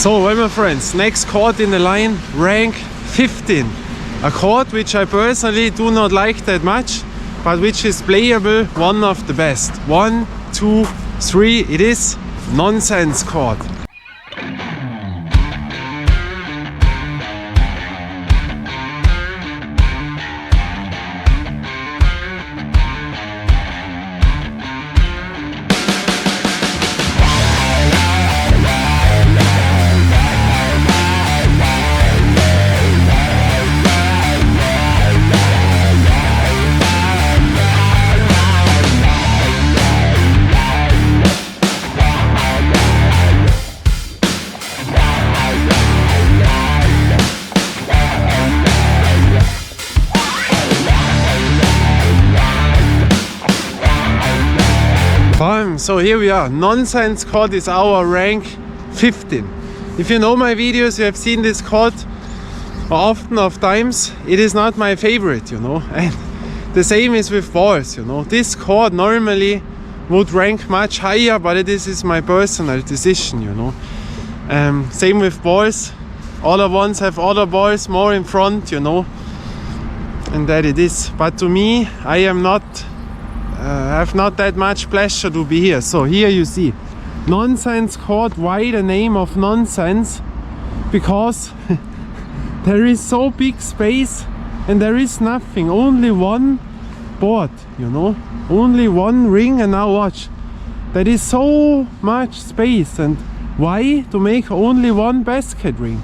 So, well, my friends, next court in the line, rank 15. A court which I personally do not like that much, but which is playable, one of the best. 1, 2, 3, it is nonsense court. So here we are, nonsense court is our rank 15. If you know my videos, you have seen this court often of times. It is not my favorite, you know, and the same is with balls, you know. This court normally would rank much higher, but this is my personal decision, you know. Same with balls, other ones have other balls more in front, you know, and that it is. But to me, I am not have not that much pleasure to be here. So here you see nonsense court. Why the name of nonsense? Because there is so big space and there is nothing, only one board, you know, only one ring. And now watch, there is so much space, and why to make only one basket ring,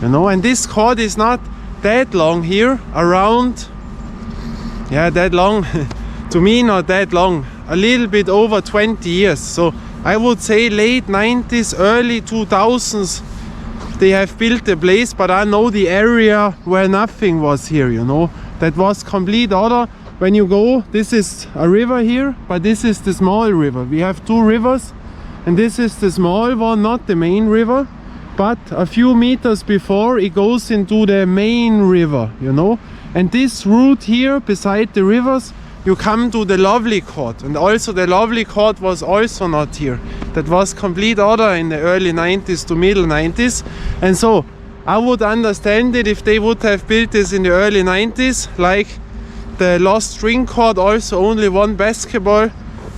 you know. And this court is not that long here, around, yeah, that long to me, not that long, a little bit over 20 years. So I would say late 90s, early 2000s, they have built the place, but I know the area where nothing was here, you know. That was complete other. When you go, this is a river here, but this is the small river. We have two rivers, and this is the small one, not the main river, but a few meters before it goes into the main river, you know. And this route here beside the rivers, you come to the lovely court, and also the lovely court was also not here. That was complete other in the early 90s to middle 90s. And so I would understand it if they would have built this in the early 90s, like the lost ring court, also only one basketball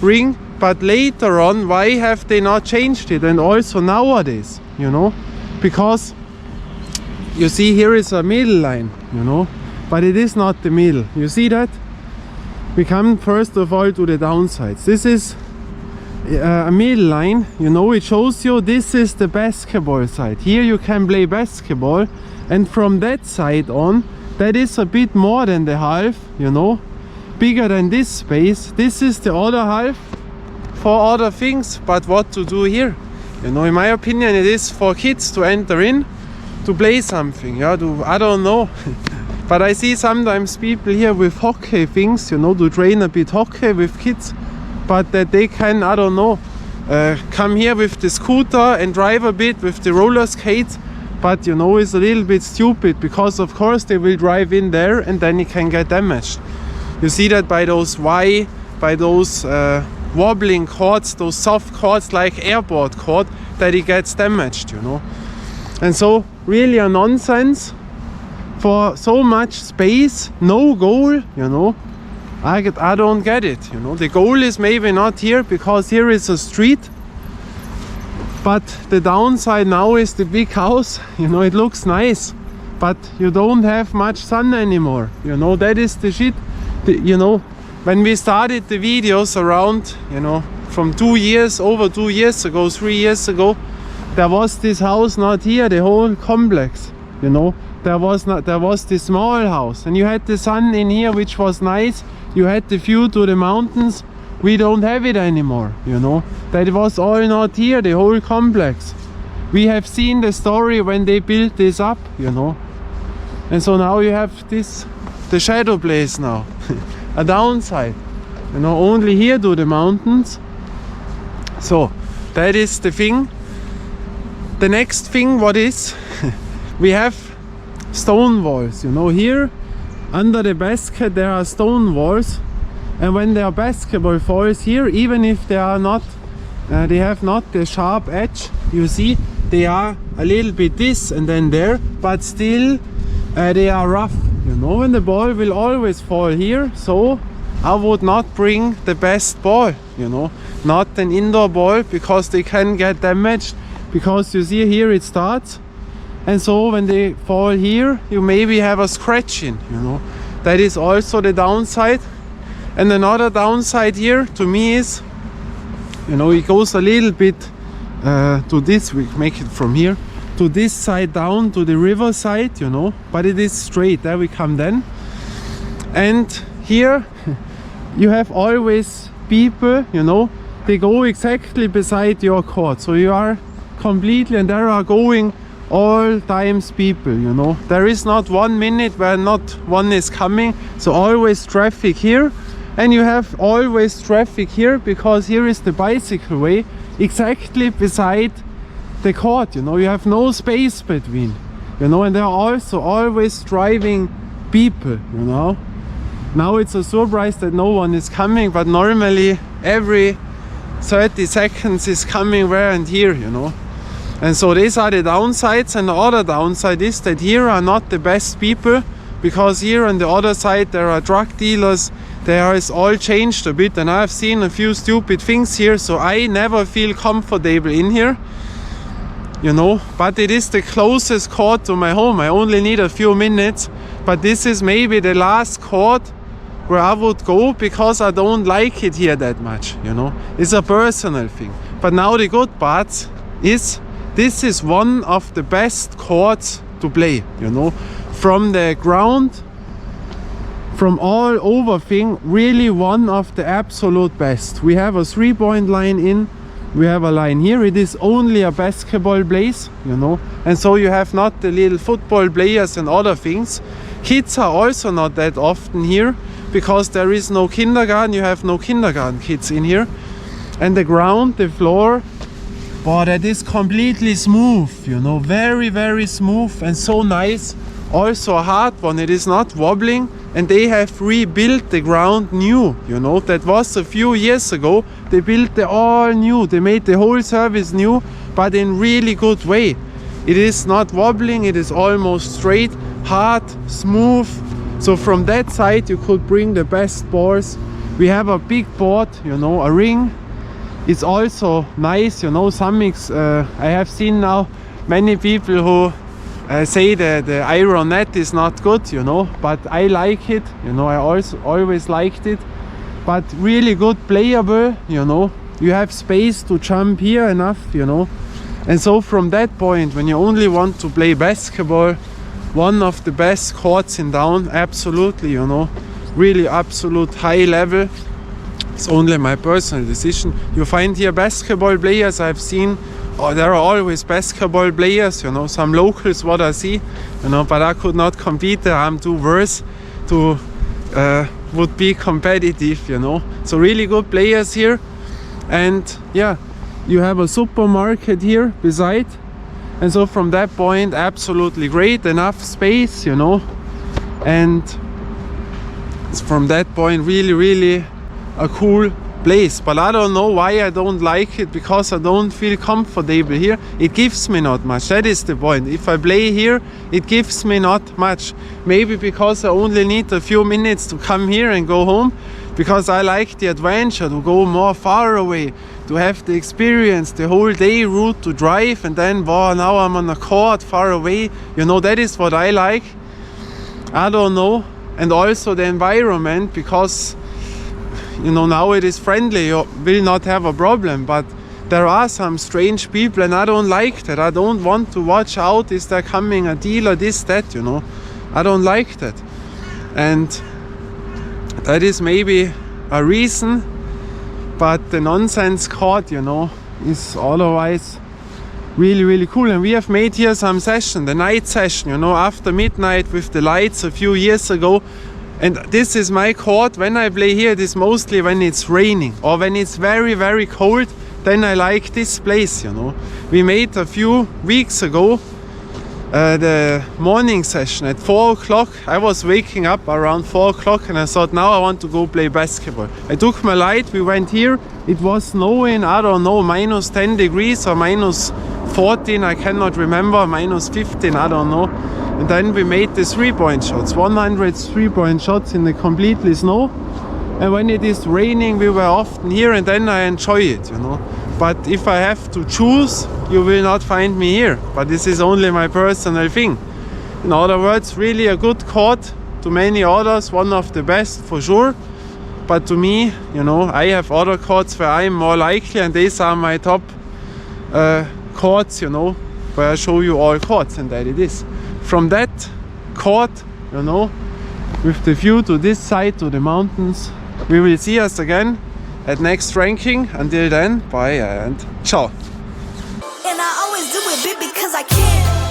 ring. But later on, why have they not changed it? And also nowadays, you know, because you see here is a middle line, you know, but it is not the middle. You see that? We come first of all to the downsides. This is a middle line, you know. It shows you this is the basketball side. Here you can play basketball, and from that side on, that is a bit more than the half, you know, bigger than this space. This is the other half for other things. But what to do here, you know, in my opinion, it is for kids to enter in to play something, yeah, I don't know. But I see sometimes people here with hockey things, you know, to train a bit hockey with kids, but that they can, I don't know, come here with the scooter and drive a bit with the roller skates. But you know, it's a little bit stupid, because of course they will drive in there and then it can get damaged. You see that by those wobbling courts, those soft courts like airport court, that it gets damaged, you know. And so really a nonsense. For so much space, no goal, you know. I don't get it, you know. The goal is maybe not here, because here is a street, but the downside now is the big house, you know. It looks nice, but you don't have much sun anymore, you know. That is the shit. You know, when we started the videos around, you know, from over 2 years ago, 3 years ago, there was this house not here, the whole complex, you know. There was the small house, and you had the sun in here, which was nice. You had the view to the mountains. We don't have it anymore, you know. That was all not here, the whole complex. We have seen the story when they built this up, you know. And so now you have this, the shadow place now. A downside, you know, only here to the mountains. So that is the thing. The next thing, what is, we have stone walls, you know. Here under the basket there are stone walls, and when there are basketball falls here, even if they are not they have not the sharp edge, you see, they are a little bit this and then there, but still they are rough, you know, and the ball will always fall here. So I would not bring the best ball, you know, not an indoor ball, because they can get damaged, because you see here it starts, and so when they fall here you maybe have a scratching, you know. That is also the downside. And another downside here to me is, you know, it goes a little bit to this, we make it from here to this side down to the river side, you know, but it is straight. There we come then. And here you have always people, you know, they go exactly beside your court, so you are completely, and there are going all times people, you know, there is not 1 minute where not one is coming, so always traffic here. And you have always traffic here, because here is the bicycle way exactly beside the court, you know, you have no space between, you know, and there are also always driving people, you know. Now it's a surprise that no one is coming, but normally every 30 seconds is coming there and here, you know. And so these are the downsides. And the other downside is that here are not the best people, because here on the other side there are drug dealers. There is all changed a bit, and I've seen a few stupid things here, so I never feel comfortable in here, you know. But it is the closest court to my home. I only need a few minutes, but this is maybe the last court where I would go, because I don't like it here that much, you know. It's a personal thing. But now the good part is, this is one of the best courts to play, you know, from the ground, from all over thing, really one of the absolute best. We have a 3-point line in, we have a line here. It is only a basketball place, you know, and so you have not the little football players and other things. Kids are also not that often here, because there is no kindergarten. You have no kindergarten kids in here. And the ground, the floor, boy, that is completely smooth, you know, very, very smooth and so nice. Also a hard one, it is not wobbling, and they have rebuilt the ground new, you know. That was a few years ago. They built it all new, they made the whole service new, but in really good way. It is not wobbling, it is almost straight, hard, smooth. So from that side you could bring the best balls. We have a big board, you know, a ring. It's also nice, you know. I have seen now many people who say that the iron net is not good, you know, but I like it, you know. I also always liked it, but really good playable, you know. You have space to jump here enough, you know. And so from that point, when you only want to play basketball, one of the best courts in town, absolutely, you know, really absolute high level. It's only my personal decision. You find here basketball players. I've seen, oh, there are always basketball players, you know, some locals what I see, you know, but I could not compete there. I'm too worse to would be competitive, you know. So really good players here. And yeah, you have a supermarket here beside, and so from that point, absolutely great, enough space, you know. And from that point, really a cool place. But I don't know why I don't like it, because I don't feel comfortable here. It gives me not much. That is the point. If I play here, it gives me not much. Maybe because I only need a few minutes to come here and go home, because I like the adventure to go more far away, to have the experience, the whole day route to drive, and then wow, now I'm on a court far away, you know. That is what I like. I don't know. And also the environment, because you know, now it is friendly, you will not have a problem, but there are some strange people, and I don't like that. I don't want to watch out, is there coming a dealer, this, that, you know. I don't like that. And that is maybe a reason, but the nonsense court, you know, is otherwise really cool. And we have made here some session, the night session, you know, after midnight with the lights a few years ago. And this is my court. When I play here, it is mostly when it's raining or when it's very cold. Then I like this place, you know. We made a few weeks ago the morning session at 4 o'clock. I was waking up around 4 o'clock and I thought, now I want to go play basketball. I took my light, we went here. It was snowing, I don't know, minus 10 degrees or minus 14, I cannot remember, minus 15, I don't know. And then we made the 3-point shots, 100 3-point shots in the completely snow. And when it is raining, we were often here, and then I enjoy it, you know. But if I have to choose, you will not find me here. But this is only my personal thing. In other words, really a good court. To many others, one of the best for sure. But to me, you know, I have other courts where I'm more likely, and these are my top courts, you know, where I show you all courts, and that it is. From that court, you know, with the view to this side, to the mountains, we will see us again at next ranking. Until then, bye and ciao. And I always do it big because I can.